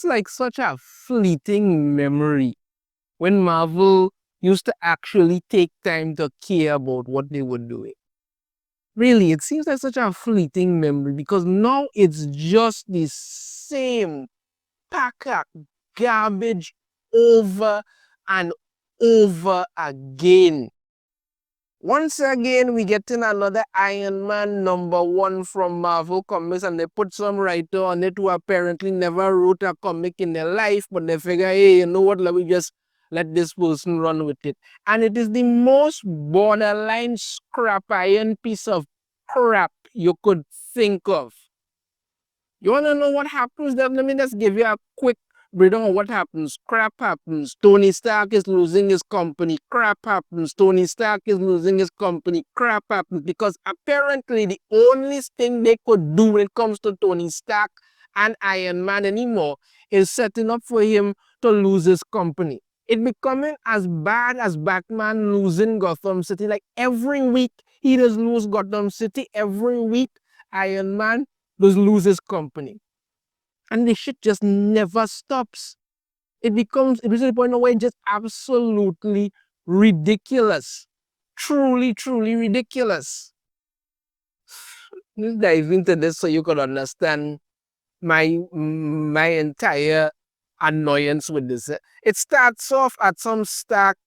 feels like such a fleeting memory when Marvel used to actually take time to care about what they were doing. Really, it seems like such a fleeting memory because now it's just the same pack of garbage over and over again. Once again, we get in another Iron Man #1 from Marvel Comics, and they put some writer on it who apparently never wrote a comic in their life, but they figure, hey, you know what, let me just let this person run with it. And it is the most borderline scrap iron piece of crap you could think of. You want to know what happens? Then let me just give you a quick breakdown of what happens. Crap happens. Tony Stark is losing his company. Crap happens. Tony Stark is losing his company. Crap happens. Because apparently the only thing they could do when it comes to Tony Stark and Iron Man anymore is setting up for him to lose his company. It becoming as bad as Batman losing Gotham City. Like every week he does lose Gotham City. Every week Iron Man does lose his company. And the shit just never stops. It reaches the point where it's just absolutely ridiculous. Truly, truly ridiculous. Let's dive into this so you can understand my entire annoyance with this. It starts off at some Stark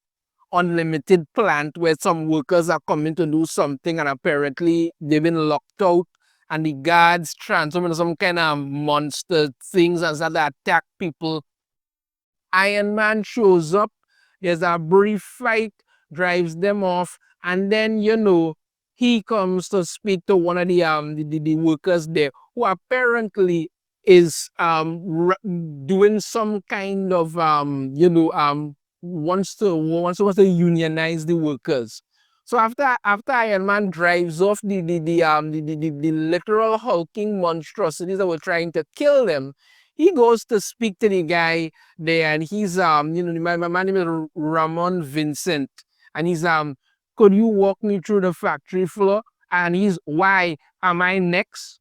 Unlimited plant where some workers are coming to do something and apparently they've been locked out and the guards transform into some kind of monster things and start to attack people. Iron Man shows up, there's a brief fight, drives them off, and then, he comes to speak to one of the workers there who apparently is doing some kind of wants to unionize the workers. So after Iron Man drives off the literal hulking monstrosities that were trying to kill them, he goes to speak to the guy there, and he's my name is Ramon Vincent, and he's could you walk me through the factory floor? And he's, why am I next?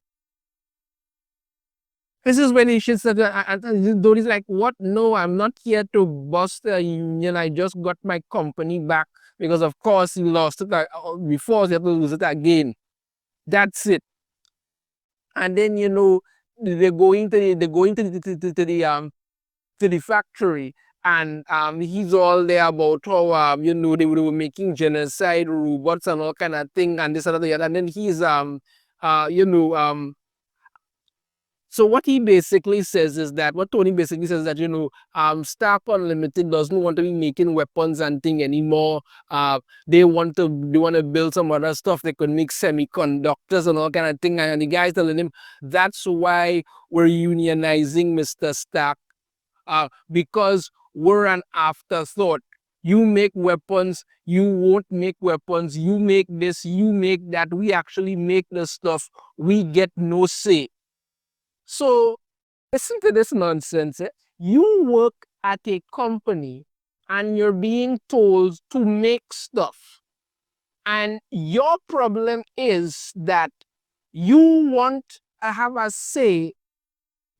This is when he shits that, and he's like, what? No, I'm not here to bust a union. I just got my company back because, of course, he lost it before, so he had to lose it again. That's it. And then, they go into the factory, and he's all there about how they were making genocide robots and all kind of thing and this and that, and then he's so what he basically says is that, what Tony basically says is that, Stark Unlimited doesn't want to be making weapons and thing anymore. They want to build some other stuff. They could make semiconductors and all kind of thing. And the guy's telling him, that's why we're unionizing Mr. Stark. Because we're an afterthought. You make weapons, you won't make weapons, you make this, you make that, we actually make the stuff, we get no say. So listen to this nonsense. You work at a company and you're being told to make stuff. And your problem is that you want to have a say,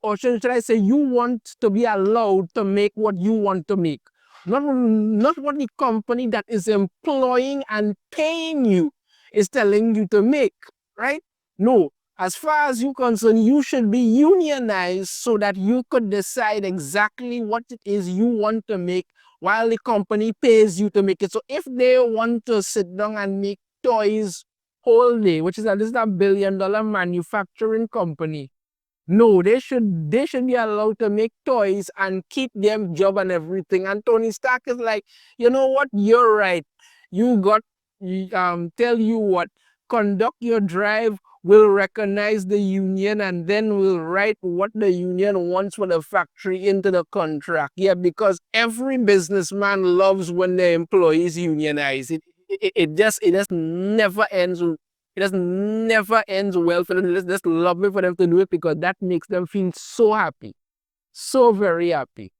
or should I say, you want to be allowed to make what you want to make. Not what the company that is employing and paying you is telling you to make, right? No. As far as you're concerned, you should be unionized so that you could decide exactly what it is you want to make while the company pays you to make it. So if they want to sit down and make toys whole day, which is this is a $1 billion manufacturing company, no, they should be allowed to make toys and keep them job and everything. And Tony Stark is like, you know what? You're right. Tell you what, conduct your drive. We'll recognize the union and then we'll write what the union wants for the factory into the contract. Yeah, because every businessman loves when their employees unionize. It just never ends. It just never ends well for them. It's just lovely for them to do it because that makes them feel so happy. So very happy.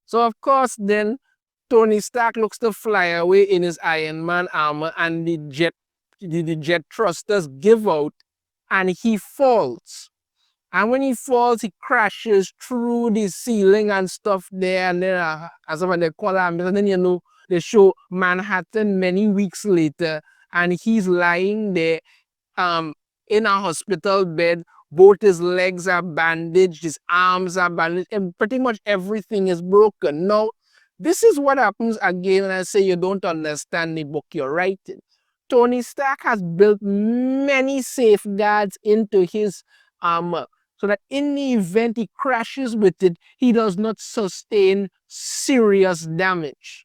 So of course then Tony Stark looks to fly away in his Iron Man armor and the jet thrusters give out and he falls. And when he falls, he crashes through the ceiling and stuff there. And then, as when they call him, and then, they show Manhattan many weeks later, and he's lying there um, in a hospital bed. Both his legs are bandaged, his arms are bandaged, and pretty much everything is broken. Now, this is what happens again when I say you don't understand the book you're writing. Tony Stark has built many safeguards into his armor so that in the event he crashes with it, he does not sustain serious damage.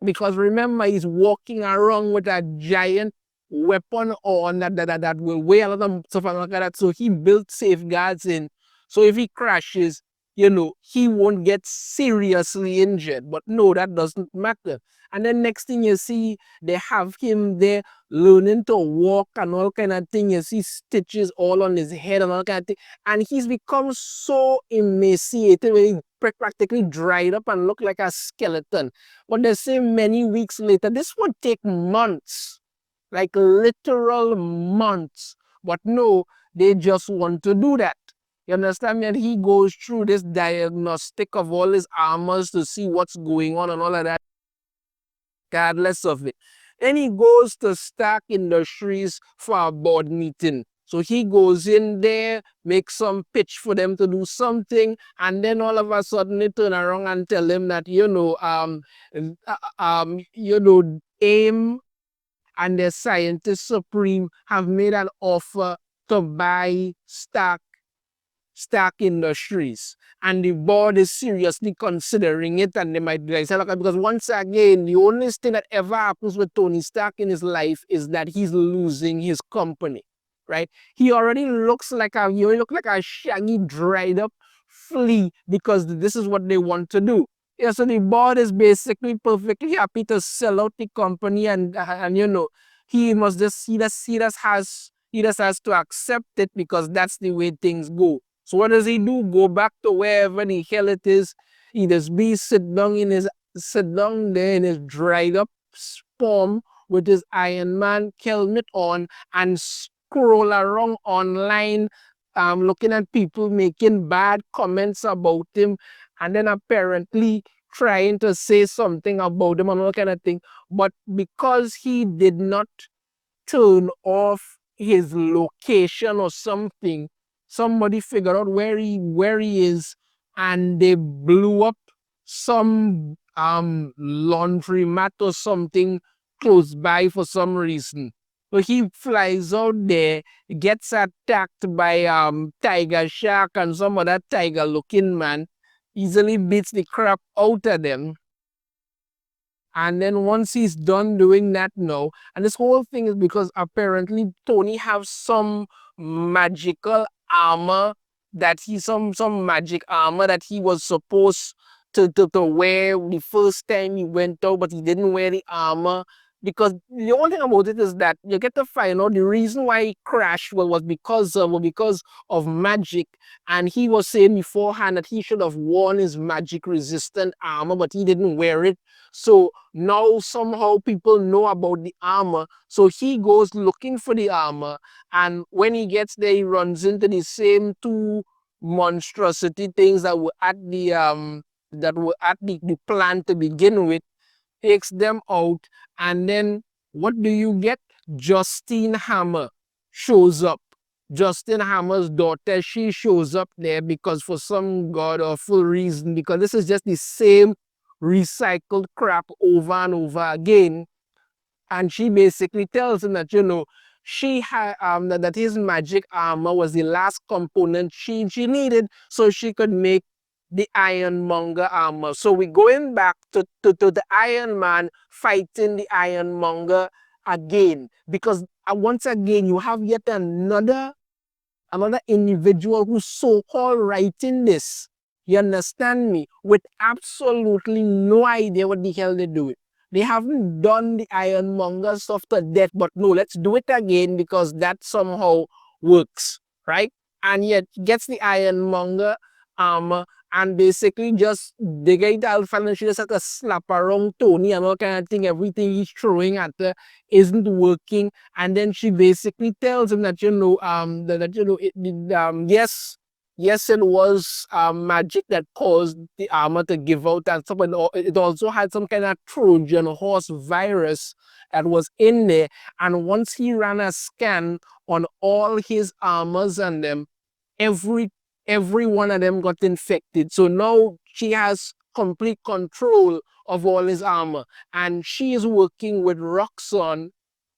Because remember, he's walking around with a giant weapon on that will weigh a lot of stuff and like that. So he built safeguards in. So if he crashes, he won't get seriously injured. But no, that doesn't matter. And then next thing you see, they have him there learning to walk and all kind of thing. You see stitches all on his head and all kind of thing. And he's become so emaciated, he practically dried up and looked like a skeleton. But they say many weeks later, this would take months, like literal months. But no, they just want to do that. You understand me? And he goes through this diagnostic of all his armors to see what's going on and all of that, regardless of it. Then he goes to Stark Industries for a board meeting. So he goes in there, makes some pitch for them to do something, and then all of a sudden they turn around and tell him that, AIM and the Scientist Supreme have made an offer to buy Stark Industries, and the board is seriously considering it, and they might decide, okay, because once again, the only thing that ever happens with Tony Stark in his life is that he's losing his company, right? He already looks like a shaggy, dried up flea because this is what they want to do. Yeah, so the board is basically perfectly happy to sell out the company, and he must just he just has to accept it because that's the way things go. So what does he do? Go back to wherever the hell it is. He just sit down there in his dried up spawn with his Iron Man helmet on and scroll around online, looking at people making bad comments about him, and then apparently trying to say something about him and all kind of thing. But because he did not turn off his location or something, somebody figured out where he is, and they blew up some laundromat or something close by for some reason. So he flies out there, gets attacked by Tiger Shark and some other tiger looking man, easily beats the crap out of them. And then once he's done doing that now, and this whole thing is because apparently Tony has some magical armor some magic armor that he was supposed to wear the first time he went out, but he didn't wear the armor. Because the only thing about it is that you get to find out the reason why he crashed was because of magic. And he was saying beforehand that he should have worn his magic resistant armor, but he didn't wear it. So now somehow people know about the armor. So he goes looking for the armor. And when he gets there, he runs into the same two monstrosity things that were at the plant to begin with, takes them out, and then what do you get? Justine Hammer shows up. Justine Hammer's daughter, she shows up there because for some god awful reason, because this is just the same recycled crap over and over again. And she basically tells him that, she had that his magic armor was the last component she needed so she could make the Ironmonger armor. So we're going back to the Iron Man fighting the Ironmonger again. Because once again, you have yet another individual who's so-called writing this. You understand me? With absolutely no idea what the hell they're doing. They haven't done the Ironmonger stuff to death, but no, let's do it again because that somehow works, right? And yet gets the Ironmonger armor, and basically just they get out and she just had to slap around Tony and all kind of thing. Everything he's throwing at her isn't working, and then she basically tells him that yes. Yes, it was magic that caused the armor to give out and stuff, but it also had some kind of Trojan horse virus that was in there. And once he ran a scan on all his armors and them, every every one of them got infected. So now she has complete control of all his armor, and she is working with Roxxon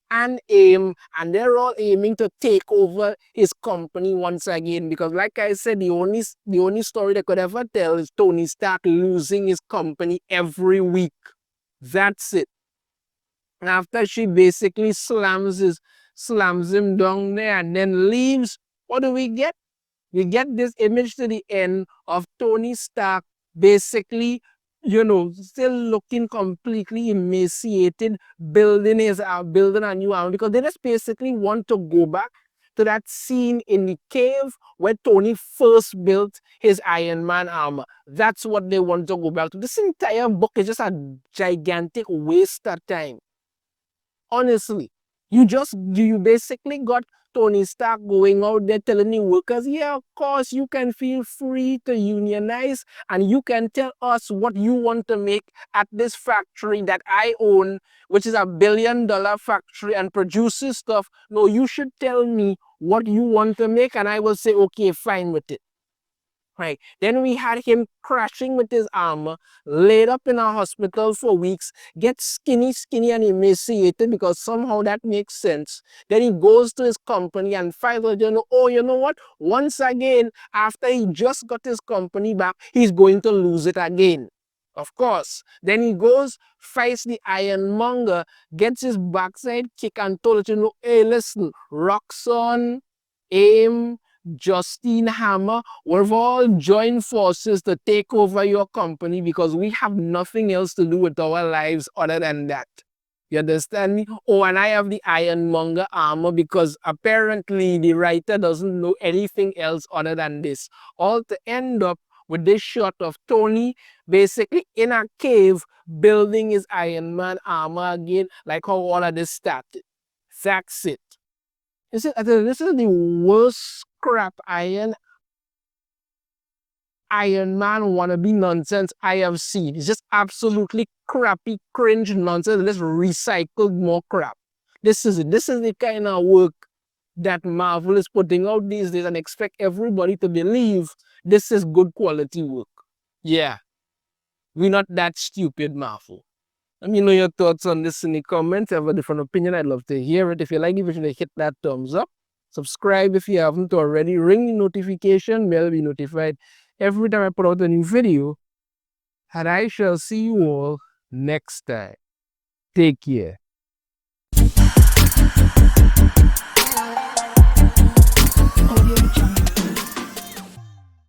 and AIM, and they're all aiming to take over his company once again. Because, like I said, the only story they could ever tell is Tony Stark losing his company every week. That's it. After she basically slams him down there and then leaves, what do we get? We get this image to the end of Tony Stark basically, still looking completely emaciated, building a new armor, because they just basically want to go back to that scene in the cave where Tony first built his Iron Man armor. That's what they want to go back to. This entire book is just a gigantic waste of time. Honestly, you basically got Tony Stark going out there telling the workers, yeah, of course, you can feel free to unionize and you can tell us what you want to make at this factory that I own, which is $1 billion factory and produces stuff. No, you should tell me what you want to make and I will say, okay, fine with it. Right. Then we had him crashing with his armor, laid up in a hospital for weeks, gets skinny and emaciated because somehow that makes sense. Then he goes to his company and finds out, oh, you know what? Once again, after he just got his company back, he's going to lose it again. Of course. Then he goes, fights the Ironmonger, gets his backside kick and told hey, listen, Roxxon, AIM, Justine Hammer, we've all joined forces to take over your company because we have nothing else to do with our lives other than that. You understand me? Oh, and I have the Ironmonger armor because apparently the writer doesn't know anything else other than this. All to end up with this shot of Tony basically in a cave building his Iron Man armor again, like how all of this started. That's it. This is the worst crap Iron Man wannabe nonsense I have seen. It's just absolutely crappy, cringe nonsense. Let's recycle more crap. This is it. This is the kind of work that Marvel is putting out these days and expect everybody to believe this is good quality work. Yeah, we're not that stupid, Marvel. Let me know your thoughts on this in the comments. If you have a different opinion, I'd love to hear it. If you like the video, hit that thumbs up. Subscribe if you haven't already. Ring the notification bell to be notified every time I put out a new video. And I shall see you all next time. Take care.